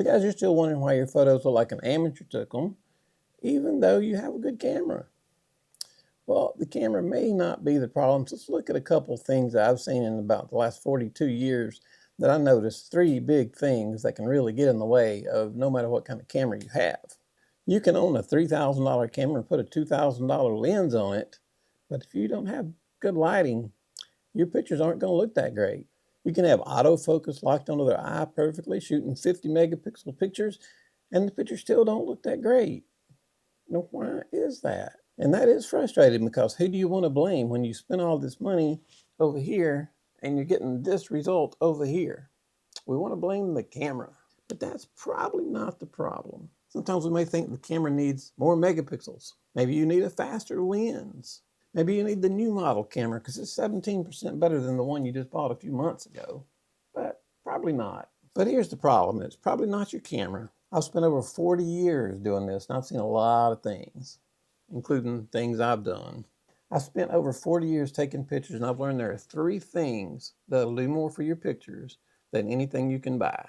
Because you're still wondering why your photos look like an amateur took them, even though you have a good camera. Well, the camera may not be the problem. So let's look at a couple things that I've seen in about the last 42 years that I noticed. Three big things that can really get in the way of no matter what kind of camera you have. You can own a $3,000 camera and put a $2,000 lens on it, but if you don't have good lighting, your pictures aren't going to look that great. You can have autofocus locked onto their eye perfectly, shooting 50 megapixel pictures, and the pictures still don't look that great. Now, why is that? And that is frustrating because who do you want to blame when you spend all this money over here and you're getting this result over here? We want to blame the camera, but that's probably not the problem. Sometimes we may think the camera needs more megapixels. Maybe you need a faster lens. Maybe you need the new model camera because it's 17% better than the one you just bought a few months ago, but probably not. But here's the problem. It's probably not your camera. I've spent over 40 years doing this, and I've seen a lot of things, including things I've done. I've spent over 40 years taking pictures, and I've learned there are three things that'll do more for your pictures than anything you can buy.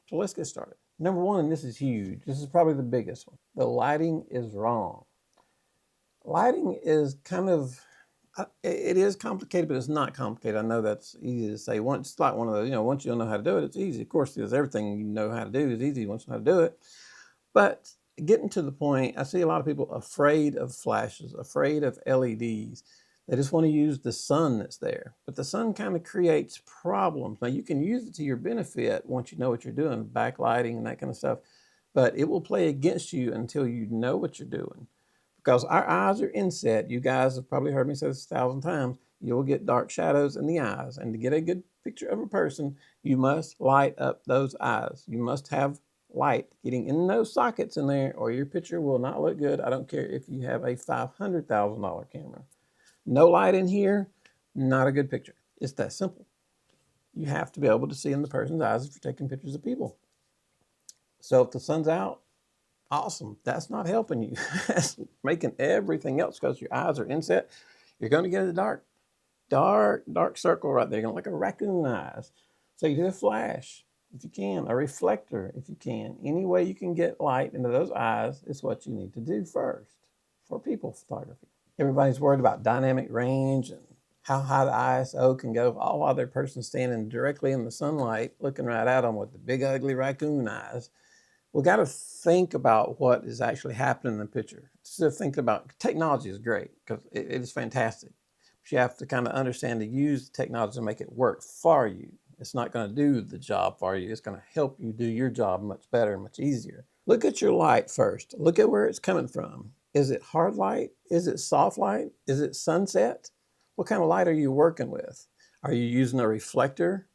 So let's get started. Number one, and this is huge, this is probably the biggest one. The lighting is wrong. Lighting is kind of, it is complicated, but it's not complicated. I know that's easy to say. Once it's like one of those, once you know how to do it, it's easy. Of course, there's everything you know how to do is easy once you know how to do it. But getting to the point, I see a lot of people afraid of flashes, afraid of LEDs. They just want to use the sun that's there. But the sun kind of creates problems. Now, you can use it to your benefit once you know what you're doing, backlighting and that kind of stuff. But it will play against you until you know what you're doing. Because our eyes are inset. You guys have probably heard me say this 1,000 times. You'll get dark shadows in the eyes. And to get a good picture of a person, you must light up those eyes. You must have light getting in those sockets in there, or your picture will not look good. I don't care if you have a $500,000 camera. No light in here, not a good picture. It's that simple. You have to be able to see in the person's eyes if you're taking pictures of people. So if the sun's out, awesome. That's not helping you. That's making everything else, because your eyes are inset. You're going to get a dark circle right there, like a raccoon eyes. So you do a flash if you can, a reflector if you can. Any way you can get light into those eyes is what you need to do first for people photography. Everybody's worried about dynamic range and how high the ISO can go, all while their person's standing directly in the sunlight, looking right at them with the big ugly raccoon eyes. We got to think about what is actually happening in the picture. Instead of thinking about, technology is great because it is fantastic. But you have to kind of understand to use the technology to make it work for you. It's not going to do the job for you. It's going to help you do your job much better and much easier. Look at your light first. Look at where it's coming from. Is it hard light? Is it soft light? Is it sunset? What kind of light are you working with? Are you using a reflector?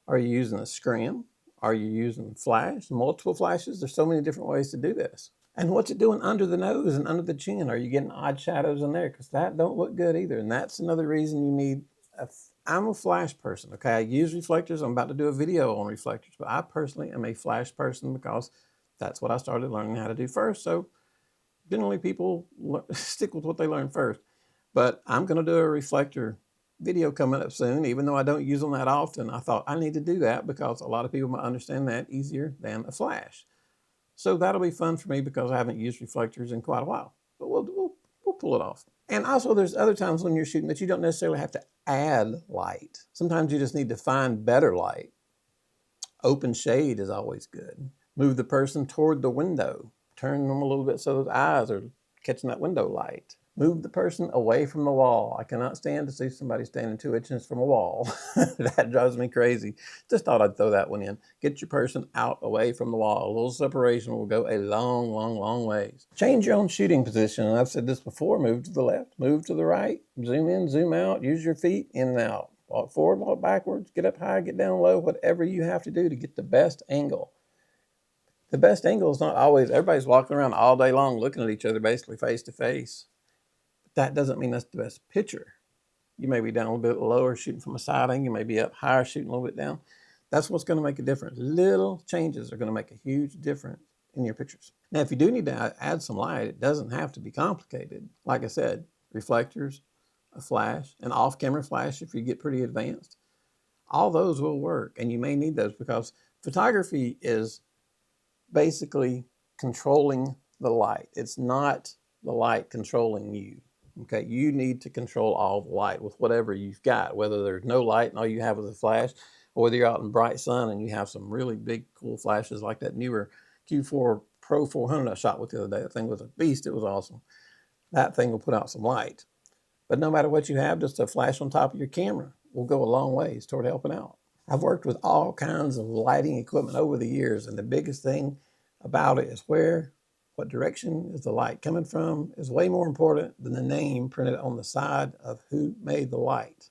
Are you using a scrim? Are you using flash, multiple flashes? There's so many different ways to do this. And what's it doing under the nose and under the chin? Are you getting odd shadows in there? Because that don't look good either. And that's another reason you need I'm a flash person, okay? I use reflectors. I'm about to do a video on reflectors, but I personally am a flash person because that's what I started learning how to do first. So generally people stick with what they learn first. But I'm going to do a reflector video coming up soon, even though I don't use them that often. I thought I need to do that because a lot of people might understand that easier than a flash. So that'll be fun for me because I haven't used reflectors in quite a while, but we'll pull it off. And also there's other times when you're shooting that you don't necessarily have to add light. Sometimes you just need to find better light. Open shade is always good. Move the person toward the window. Turn them a little bit so those eyes are catching that window light. Move the person away from the wall. I cannot stand to see somebody standing 2 inches from a wall. That drives me crazy. Just thought I'd throw that one in. Get your person out away from the wall. A little separation will go a long ways. Change your own shooting position. And I've said this before, move to the left, move to the right, zoom in, zoom out, use your feet in and out. Walk forward, walk backwards, get up high, get down low, whatever you have to do to get the best angle. The best angle is not always, everybody's walking around all day long looking at each other basically face to face. But that doesn't mean that's the best picture. You may be down a little bit lower shooting from a side angle, you may be up higher shooting a little bit down. That's what's going to make a difference. Little changes are going to make a huge difference in your pictures. Now, if you do need to add some light, it doesn't have to be complicated. Like I said, reflectors, a flash, an off-camera flash if you get pretty advanced. All those will work, and you may need those because photography is basically controlling the light. It's not the light controlling you. Okay, you need to control all the light with whatever you've got, whether there's no light and all you have is a flash, or whether you're out in bright sun and you have some really big, cool flashes like that newer Q4 Pro 400 I shot with the other day. That thing was a beast. It was awesome. That thing will put out some light. But no matter what you have, just a flash on top of your camera will go a long ways toward helping out. I've worked with all kinds of lighting equipment over the years, and the biggest thing about it is what direction is the light coming from is way more important than the name printed on the side of who made the light.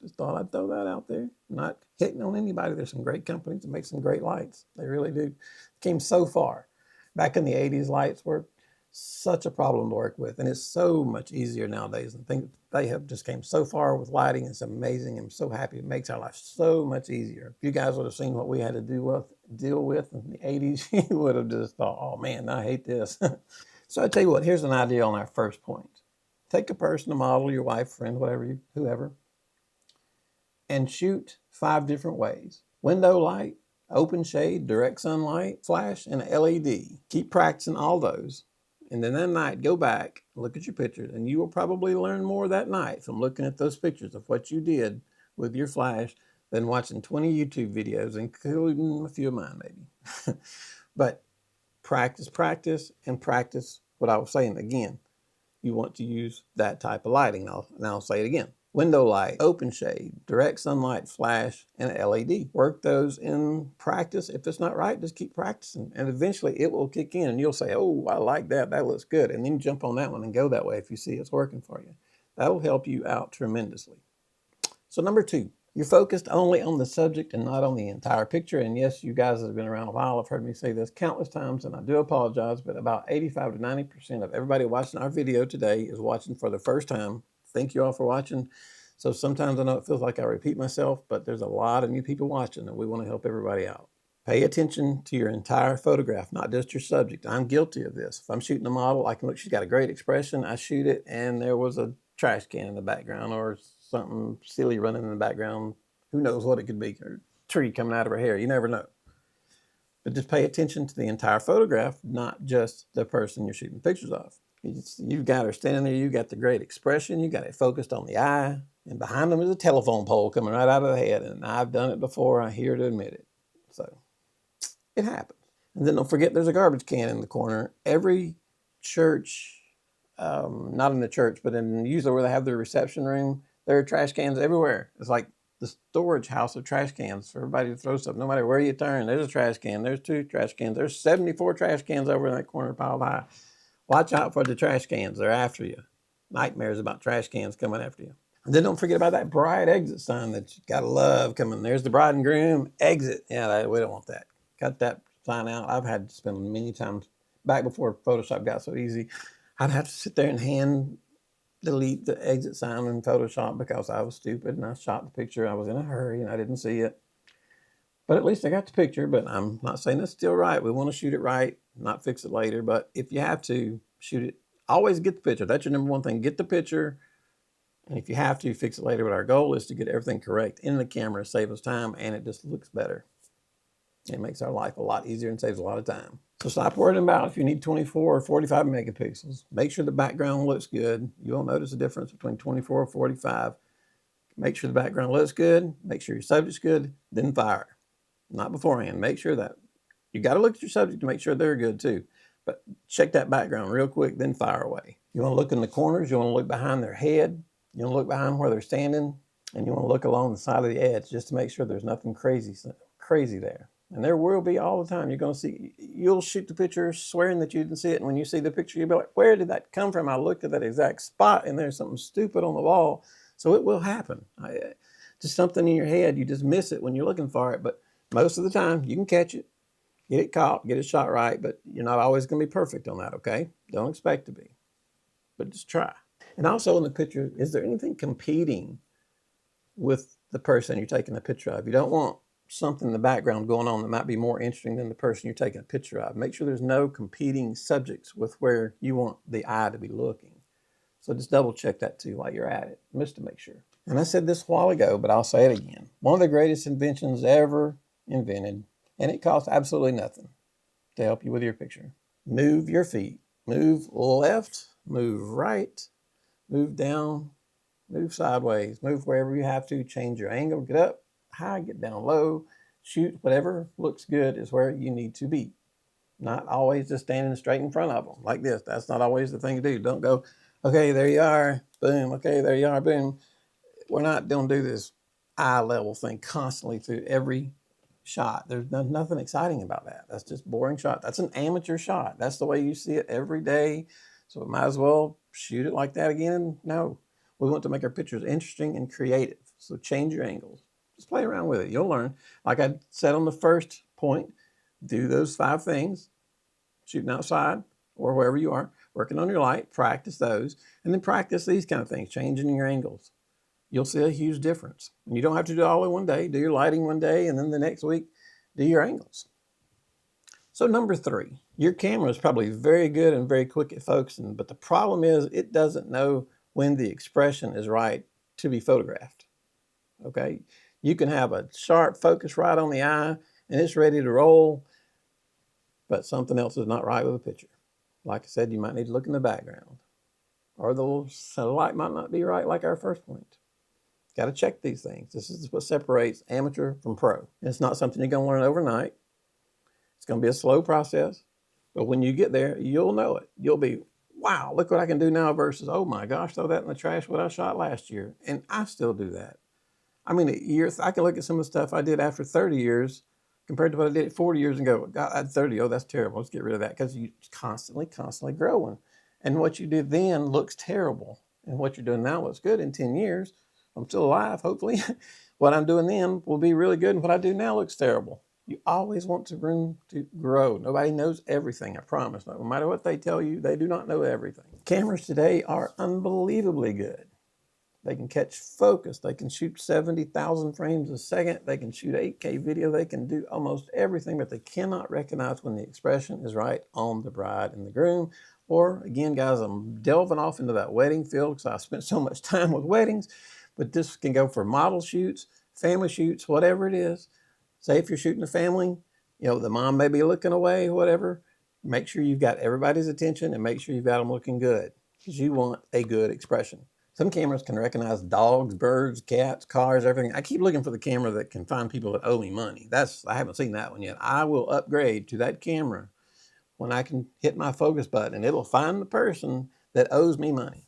Just thought I'd throw that out there. Not hitting on anybody. There's some great companies that make some great lights. They really do. Came so far. Back in the 80s, lights were such a problem to work with, and it's so much easier nowadays. And think they have just came so far with lighting. It's amazing. I'm so happy. It makes our life so much easier. If you guys would have seen what we had to deal with in the 80s, you would have just thought, oh man, I hate this. So I tell you what, here's an idea on our first point. Take a person, a model, your wife, friend, whoever, and shoot 5 different ways. Window light, open shade, direct sunlight, flash, and LED. Keep practicing all those. And then that night, go back, look at your pictures, and you will probably learn more that night from looking at those pictures of what you did with your flash than watching 20 YouTube videos, including a few of mine maybe. But practice, practice, and practice what I was saying again. You want to use that type of lighting. And I'll say it again. Window light, open shade, direct sunlight, flash, and LED. Work those in practice. If it's not right, just keep practicing. And eventually it will kick in and you'll say, oh, I like that. That looks good. And then jump on that one and go that way if you see it's working for you. That'll help you out tremendously. So number 2, you're focused only on the subject and not on the entire picture. And yes, you guys that have been around a while have heard me say this countless times, and I do apologize, but about 85 to 90% of everybody watching our video today is watching for the first time. Thank you all for watching. So sometimes I know it feels like I repeat myself, but there's a lot of new people watching and we want to help everybody out. Pay attention to your entire photograph, not just your subject. I'm guilty of this. If I'm shooting a model, I can look, she's got a great expression. I shoot it and there was a trash can in the background or something silly running in the background. Who knows what it could be? Or a tree coming out of her hair. You never know. But just pay attention to the entire photograph, not just the person you're shooting pictures of. You've got her standing there. You've got the great expression. You got it focused on the eye. And behind them is a telephone pole coming right out of the head. And I've done it before. I'm here to admit it. So it happens. And then don't forget there's a garbage can in the corner. Every church, not in the church, but in usually where they have their reception room, there are trash cans everywhere. It's like the storage house of trash cans for everybody to throw stuff. No matter where you turn, there's a trash can. There's 2 trash cans. There's 74 trash cans over in that corner piled high. Watch out for the trash cans. They're after you. Nightmares about trash cans coming after you. And then don't forget about that bride exit sign that you gotta love coming. There's the bride and groom exit. Yeah, we don't want that. Cut that sign out. I've had to spend many times back before Photoshop got so easy. I'd have to sit there and hand delete the exit sign in Photoshop because I was stupid and I shot the picture. I was in a hurry and I didn't see it. But at least I got the picture, but I'm not saying it's still right. We want to shoot it right, not fix it later. But if you have to, shoot it. Always get the picture. That's your number one thing. Get the picture. And if you have to, fix it later. But our goal is to get everything correct in the camera, save us time, and it just looks better. It makes our life a lot easier and saves a lot of time. So stop worrying about if you need 24 or 45 megapixels. Make sure the background looks good. You won't notice a difference between 24 or 45. Make sure the background looks good. Make sure your subject's good. Then fire. Not beforehand. Make sure that you got to look at your subject to make sure they're good too. But check that background real quick, then fire away. You want to look in the corners. You want to look behind their head. You want to look behind where they're standing. And you want to look along the side of the edge just to make sure there's nothing crazy there. And there will be all the time. You're going to see, you'll shoot the picture swearing that you didn't see it. And when you see the picture, you'll be like, where did that come from? I looked at that exact spot and there's something stupid on the wall. So it will happen. Just something in your head. You just miss it when you're looking for it. But most of the time, you can catch it, get it caught, get it shot right, but you're not always going to be perfect on that, okay? Don't expect to be, but just try. And also in the picture, is there anything competing with the person you're taking a picture of? You don't want something in the background going on that might be more interesting than the person you're taking a picture of. Make sure there's no competing subjects with where you want the eye to be looking. So just double check that too while you're at it, just to make sure. And I said this a while ago, but I'll say it again. One of the greatest inventions ever invented, and it costs absolutely nothing. to help you with your picture. Move your feet. Move left, move right, move down, move sideways, move wherever you have to, change your angle, get up high, get down low, shoot, whatever looks good is where you need to be. Not always just standing straight in front of them like this. That's not always the thing to do. Don't go, okay, there you are, boom, okay, there you are, boom. We're not going to do this eye level thing constantly through every shot. There's nothing exciting about that. That's just boring shot. That's an amateur shot. That's the way you see it every day. So we might as well shoot it like that again. No, we want to make our pictures interesting and creative. So change your angles. Just play around with it. You'll learn. Like I said on the first point, do those 5 things. Shooting outside or wherever you are, working on your light, practice those, and then practice these kind of things, changing your angles. You'll see a huge difference. And you don't have to do it all in one day. Do your lighting one day, and then the next week, do your angles. So number 3, your camera is probably very good and very quick at focusing, but the problem is it doesn't know when the expression is right to be photographed. Okay? You can have a sharp focus right on the eye, and it's ready to roll, but something else is not right with the picture. Like I said, you might need to look in the background, or the light might not be right, like our first point. Got to check these things. This is what separates amateur from pro. And it's not something you're going to learn overnight. It's going to be a slow process, but when you get there, you'll know it. You'll be, wow, look what I can do now versus, oh my gosh, throw that in the trash what I shot last year. And I still do that. I mean, I can look at some of the stuff I did after 30 years compared to what I did at 40 years and go, God, at 30, oh, that's terrible. Let's get rid of that, because you're constantly growing. And what you did then looks terrible. And what you're doing now looks good in 10 years. I'm still alive, hopefully. What I'm doing then will be really good, and what I do now looks terrible. You always want to room to grow. Nobody knows everything, I promise. No matter what they tell you, they do not know everything. Cameras today are unbelievably good. They can catch focus. They can shoot 70,000 frames a second. They can shoot 8K video. They can do almost everything, but they cannot recognize when the expression is right on the bride and the groom. Or again, guys, I'm delving off into that wedding field because I spent so much time with weddings, but this can go for model shoots, family shoots, whatever it is. Say if you're shooting a family, the mom may be looking away, whatever. Make sure you've got everybody's attention and make sure you've got them looking good, because you want a good expression. Some cameras can recognize dogs, birds, cats, cars, everything. I keep looking for the camera that can find people that owe me money. I haven't seen that one yet. I will upgrade to that camera when I can hit my focus button, and it'll find the person that owes me money.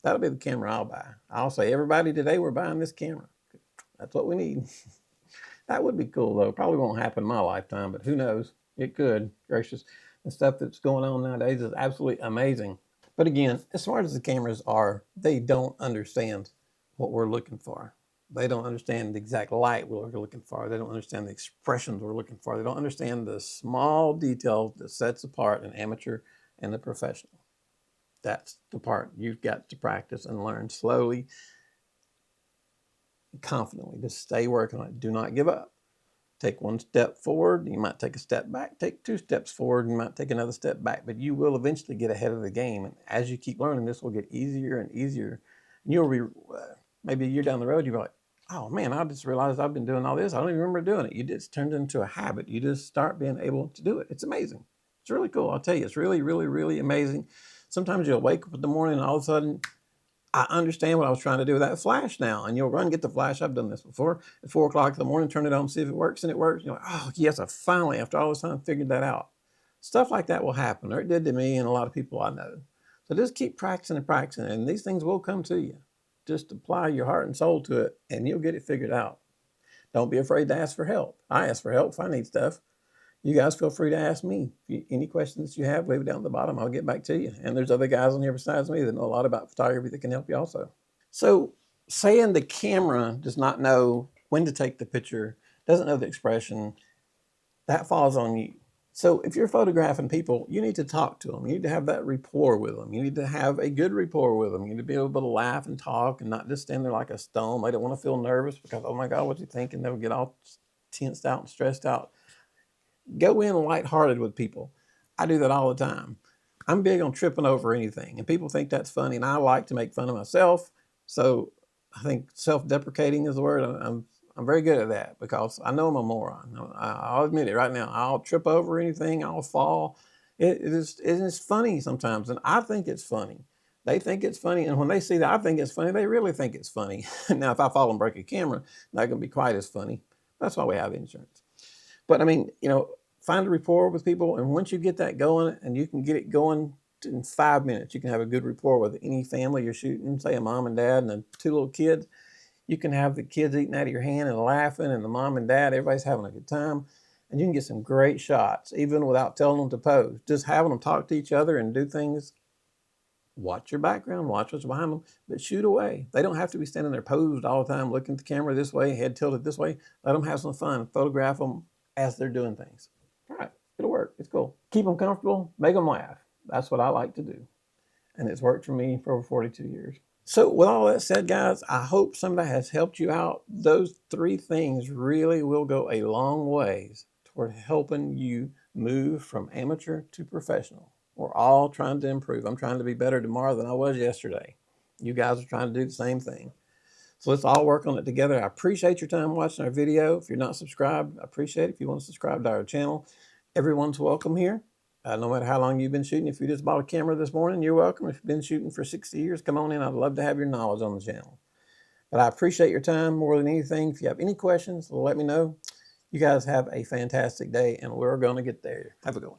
That'll be the camera I'll buy. I'll say, everybody today, we're buying this camera. That's what we need. That would be cool, though. Probably won't happen in my lifetime, but who knows? It could. Gracious. The stuff that's going on nowadays is absolutely amazing. But again, as smart as the cameras are, they don't understand what we're looking for. They don't understand the exact light we're looking for. They don't understand the expressions we're looking for. They don't understand the small details that sets apart an amateur and a professional. That's the part you've got to practice and learn slowly, confidently. Just stay working on it. Do not give up. Take one step forward, you might take a step back. Take 2 steps forward, you might take another step back, but you will eventually get ahead of the game. And as you keep learning, this will get easier and easier. And you'll be, maybe a year down the road, you'll be like, oh man, I just realized I've been doing all this. I don't even remember doing it. You just turned it into a habit. You just start being able to do it. It's amazing. It's really cool. I'll tell you, it's really, really, really amazing. Sometimes you'll wake up in the morning and all of a sudden, I understand what I was trying to do with that flash now. And you'll run, get the flash. I've done this before. At 4 o'clock in the morning, turn it on, see if it works, and it works. You're like, oh, yes, I finally, after all this time, figured that out. Stuff like that will happen, or it did to me and a lot of people I know. So just keep practicing and practicing, and these things will come to you. Just apply your heart and soul to it, and you'll get it figured out. Don't be afraid to ask for help. I ask for help if I need stuff. You guys feel free to ask me. Any questions you have, leave it down at the bottom. I'll get back to you. And there's other guys on here besides me that know a lot about photography that can help you also. So saying the camera does not know when to take the picture, doesn't know the expression, that falls on you. So if you're photographing people, you need to talk to them. You need to have that rapport with them. You need to have a good rapport with them. You need to be able to laugh and talk and not just stand there like a stone. They don't want to feel nervous because, oh my God, what's he thinking? They'll get all tensed out and stressed out. Go in lighthearted with people. I do that all the time. I'm big on tripping over anything, and people think that's funny, and I like to make fun of myself. So I think self-deprecating is the word. I'm very good at that because I know I'm a moron. I'll admit it right now. I'll trip over anything. I'll fall. It is funny sometimes, and I think it's funny. They think it's funny, and when they see that I think it's funny, they really think it's funny. Now, if I fall and break a camera, not going to be quite as funny. That's why we have insurance. But I mean, find a rapport with people, and once you get that going, and you can get it going in 5 minutes, you can have a good rapport with any family you're shooting. Say a mom and dad and then two little kids. You can have the kids eating out of your hand and laughing, and the mom and dad, everybody's having a good time. And you can get some great shots, even without telling them to pose. Just having them talk to each other and do things. Watch your background, watch what's behind them, but shoot away. They don't have to be standing there posed all the time, looking at the camera this way, head tilted this way. Let them have some fun. Photograph them as they're doing things. All right, it'll work. It's cool. Keep them comfortable, make them laugh. That's what I like to do. And it's worked for me for over 42 years. So with all that said, guys, I hope somebody has helped you out. Those 3 things really will go a long ways toward helping you move from amateur to professional. We're all trying to improve. I'm trying to be better tomorrow than I was yesterday. You guys are trying to do the same thing. So let's all work on it together. I appreciate your time watching our video. If you're not subscribed, I appreciate it. If you want to subscribe to our channel, everyone's welcome here. No matter how long you've been shooting, if you just bought a camera this morning, you're welcome. If you've been shooting for 60 years, come on in. I'd love to have your knowledge on the channel. But I appreciate your time more than anything. If you have any questions, let me know. You guys have a fantastic day, and we're going to get there. Have a good one.